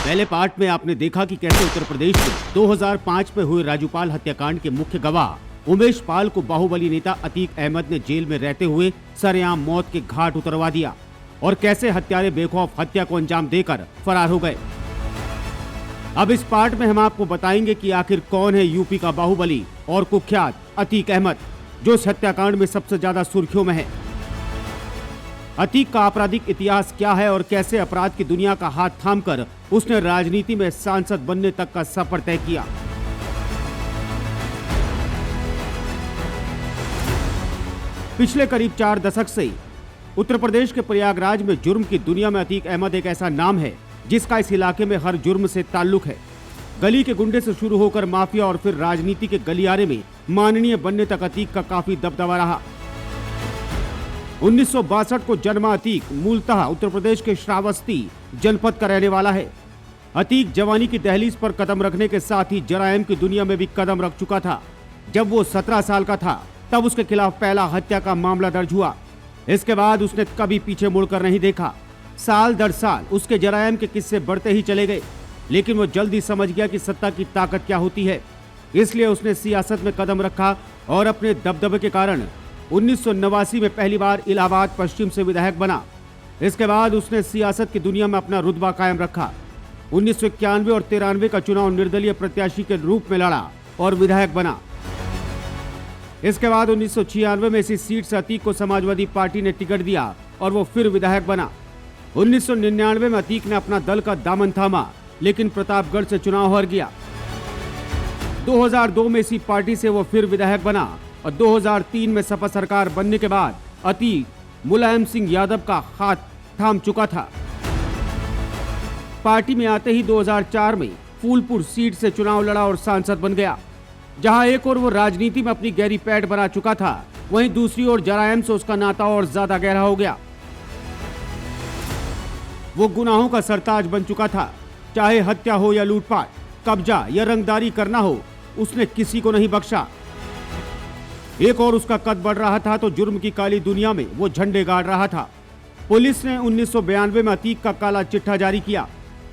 पहले पार्ट में आपने देखा कि कैसे उत्तर प्रदेश में 2005 में हुए राजूपाल हत्याकांड के मुख्य गवाह उमेश पाल को बाहुबली नेता अतीक अहमद ने जेल में रहते हुए सरेआम मौत के घाट उतरवा दिया और कैसे हत्यारे बेखौफ हत्या को अंजाम देकर फरार हो गए। अब इस पार्ट में हम आपको बताएंगे कि आखिर कौन है यूपी का बाहुबली और कुख्यात अतीक अहमद, जो इस हत्याकांड में सबसे ज्यादा सुर्खियों में है। अतीक का आपराधिक इतिहास क्या है और कैसे अपराध की दुनिया का हाथ थामकर उसने राजनीति में सांसद बनने तक का सफर तय किया। पिछले करीब 4 दशक से उत्तर प्रदेश के प्रयागराज में जुर्म की दुनिया में अतीक अहमद एक ऐसा नाम है जिसका इस इलाके में हर जुर्म से ताल्लुक है। गली के गुंडे से शुरू होकर माफिया और फिर राजनीति के गलियारे में माननीय बनने तक अतीक का काफी दबदबा रहा। 1962 को जन्मा अतीक मूलतः उत्तर प्रदेश के श्रावस्ती जनपद का रहने वाला है। अतीक जवानी की दहलीज पर कदम रखने के साथ ही जराइम की दुनिया में भी कदम रख चुका था। जब वो 17 साल का था तब उसके खिलाफ पहला हत्या का मामला दर्ज हुआ। इसके बाद उसने कभी पीछे मुड़कर नहीं देखा। साल दर साल उसके जराइम के किस्से बढ़ते ही चले गए, लेकिन वो जल्दी समझ गया कि सत्ता की ताकत क्या होती है। इसलिए उसने सियासत में कदम रखा और अपने दबदबे के कारण 1989 में पहली बार इलाहाबाद पश्चिम से विधायक बना। इसके बाद उसने सियासत की दुनिया में अपना रुतबा कायम रखा। 1991 और 93 का चुनाव निर्दलीय प्रत्याशी के रूप में लड़ा और विधायक बना। इसके बाद 1996 में इसी सीट से अतीक को समाजवादी पार्टी ने टिकट दिया और वो फिर विधायक बना। 1999 में अतीक ने अपना दल का दामन थामा, लेकिन प्रतापगढ़ से चुनाव हार गया। 2002 में इसी पार्टी से वो फिर विधायक बना और 2003 में सपा सरकार बनने के बाद अतीक मुलायम सिंह यादव का हाथ थाम चुका था। पार्टी में आते ही 2004 में फूलपुर सीट से चुनाव लड़ा और सांसद बन गया। जहां एक और वो राजनीति में अपनी गहरी पैठ बना चुका था, वहीं दूसरी ओर जराइम से उसका नाता और ज्यादा गहरा हो गया। वो गुनाहों का सरताज बन चुका था। चाहे हत्या हो या लूटपाट, कब्जा या रंगदारी करना हो, उसने किसी को नहीं बख्शा। एक और उसका कद बढ़ रहा था तो जुर्म की काली दुनिया में वो झंडे गाड़ रहा था। पुलिस ने 1992 में अतीक का काला चिट्ठा जारी किया,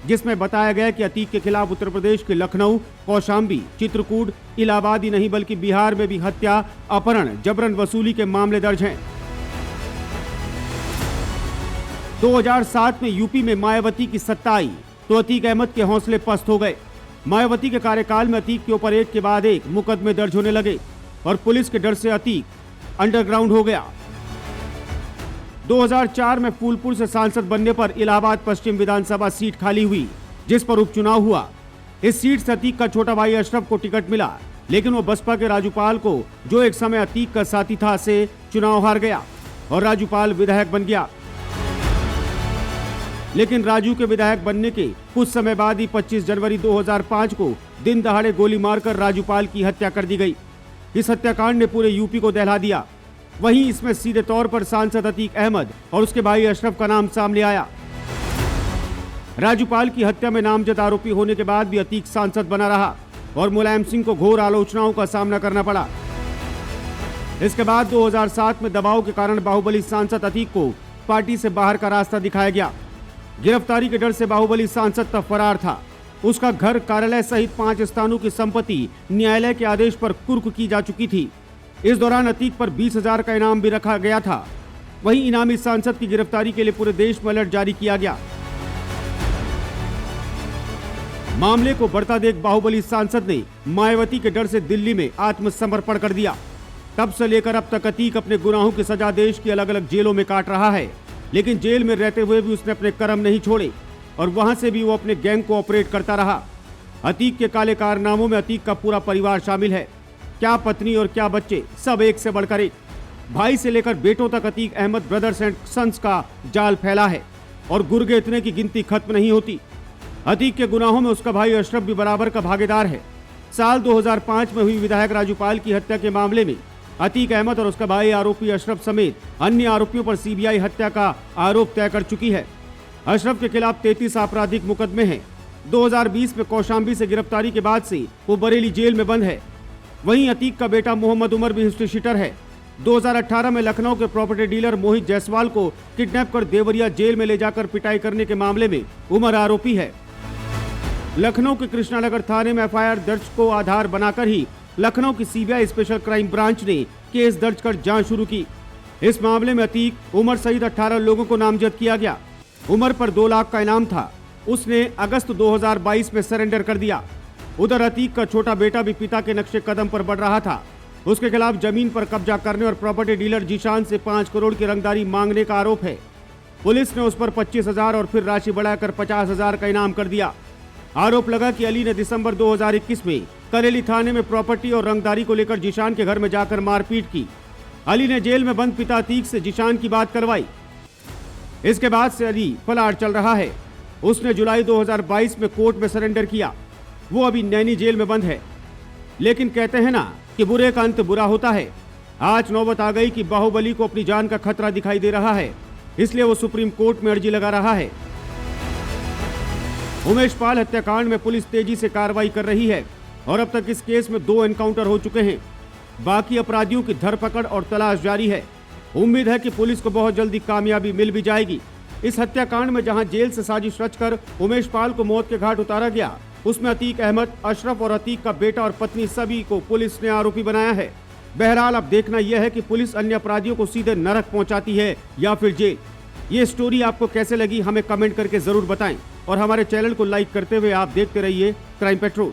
जिसमें बताया गया कि अतीक के खिलाफ उत्तर प्रदेश के लखनऊ, कौशाम्बी, चित्रकूट, इलाहाबाद ही नहीं बल्कि बिहार में भी हत्या, अपहरण, जबरन वसूली के मामले दर्ज हैं। 2007 में यूपी में मायावती की सत्ता आई तो अतीक अहमद के हौसले पस्त हो गए। मायावती के कार्यकाल में अतीक के ऊपर एक के बाद एक मुकदमे दर्ज होने लगे और पुलिस के डर से अतीक अंडरग्राउंड हो गया। 2004 में फूलपुर से सांसद बनने पर इलाहाबाद पश्चिम विधानसभा सीट खाली हुई, जिस पर उपचुनाव हुआ। इस सीट से अतीक का छोटा भाई अशरफ को टिकट मिला, लेकिन वो बसपा के राजूपाल को, जो एक समय अतीक का साथी था, से चुनाव हार गया और राजूपाल विधायक बन गया। लेकिन राजू के विधायक बनने के कुछ समय बाद ही 25 जनवरी 2005 को दिन दहाड़े गोली मारकर राजूपाल की हत्या कर दी गई। इस हत्याकांड ने पूरे यूपी को दहला दिया। वहीं इसमें सीधे तौर पर सांसद अतीक अहमद और उसके भाई अशरफ का नाम सामने आया। राजूपाल की हत्या में नामजद आरोपी होने के बाद भी अतीक सांसद बना रहा और मुलायम सिंह को घोर आलोचनाओं का सामना करना पड़ा। इसके बाद 2007 में दबाव के कारण बाहुबली सांसद अतीक को पार्टी से बाहर का रास्ता दिखाया गया। गिरफ्तारी के डर से बाहुबली सांसद तब फरार था। उसका घर, कार्यालय सहित 5 स्थानों की संपत्ति न्यायालय के आदेश पर कुर्क की जा चुकी थी। इस दौरान अतीक पर 20,000 का इनाम भी रखा गया था। वहीं इनामी सांसद की गिरफ्तारी के लिए पूरे देश में अलर्ट जारी किया गया। मामले को बढ़ता देख बाहुबली सांसद ने मायावती के डर से दिल्ली में आत्मसमर्पण कर दिया। तब से लेकर अब तक अतीक अपने गुनाहों की सजा देश की अलग अलग जेलों में काट रहा है, लेकिन जेल में रहते हुए भी उसने अपने कर्म नहीं छोड़े और वहां से भी वो अपने गैंग को ऑपरेट करता रहा। अतीक के काले कारनामों में अतीक का पूरा परिवार शामिल है। क्या पत्नी और क्या बच्चे, सब एक से बढ़कर एक। भाई से लेकर बेटों तक Atiq Ahmad brothers and sons का जाल फैला है और गुर्गे इतने की गिनती खत्म नहीं होती। अतीक के गुनाहों में उसका भाई अशरफ भी बराबर का भागीदार है। साल 2005 में हुई विधायक राजूपाल की हत्या के मामले में अतीक अहमद और उसका भाई आरोपी अशरफ समेत अन्य आरोपियों पर सीबीआई हत्या का आरोप तय कर चुकी है। अशरफ के खिलाफ 33 आपराधिक मुकदमे हैं। 2020 में कौशाम्बी से गिरफ्तारी के बाद से वो बरेली जेल में बंद है। वहीं अतीक का बेटा मोहम्मद उमर भी हिस्ट्री शीटर है। 2018 में लखनऊ के प्रॉपर्टी डीलर मोहित जायसवाल को किडनैप कर देवरिया जेल में ले जाकर पिटाई करने के मामले में उमर आरोपी है। लखनऊ के कृष्णानगर थाने में एफआईआर दर्ज को आधार बनाकर ही लखनऊ की सीबीआई स्पेशल क्राइम ब्रांच ने केस दर्ज कर जांच शुरू की। इस मामले में अतीक, उमर सहित 18 लोगों को नामजद किया गया। उमर पर 2 लाख का इनाम था। उसने अगस्त 2022 में सरेंडर कर दिया। उधर अतीक का छोटा बेटा भी पिता के नक्शे कदम पर बढ़ रहा था। उसके खिलाफ जमीन पर कब्जा करने और प्रॉपर्टी डीलर जीशान से 5 करोड़ की रंगदारी मांगने का आरोप है। पुलिस ने उस पर 25,000 और फिर राशि बढ़ाकर 50,000 का इनाम कर दिया। आरोप लगा कि अली ने दिसंबर 2021 में करेली थाने में प्रॉपर्टी और रंगदारी को लेकर जीशान के घर में जाकर मारपीट की। अली ने जेल में बंद पिता अतीक से जीशान की बात करवाई। इसके बाद से अली फरार चल रहा है। उसने जुलाई 2022 में कोर्ट में सरेंडर किया। वो अभी नैनी जेल में बंद है। लेकिन कहते हैं ना कि बुरे का अंत बुरा होता है। आज नौबत आ गई कि बाहुबली को अपनी जान का खतरा दिखाई दे रहा है, इसलिए वो सुप्रीम कोर्ट में अर्जी लगा रहा है। उमेश पाल हत्याकांड में पुलिस तेजी से कार्रवाई कर रही है और अब तक इस केस में 2 एनकाउंटर हो चुके हैं। बाकी अपराधियों की धरपकड़ और तलाश जारी है। उम्मीद है कि पुलिस को बहुत जल्दी कामयाबी मिल भी जाएगी। इस हत्याकांड में जहां जेल से साजिश रचकर उमेश पाल को मौत के घाट उतारा गया, उसमें अतीक अहमद, अशरफ और अतीक का बेटा और पत्नी सभी को पुलिस ने आरोपी बनाया है। बहरहाल अब देखना यह है कि पुलिस अन्य अपराधियों को सीधे नरक पहुंचाती है या फिर जेल। ये स्टोरी आपको कैसे लगी हमें कमेंट करके जरूर बताएं और हमारे चैनल को लाइक करते हुए आप देखते रहिए क्राइम पेट्रोल।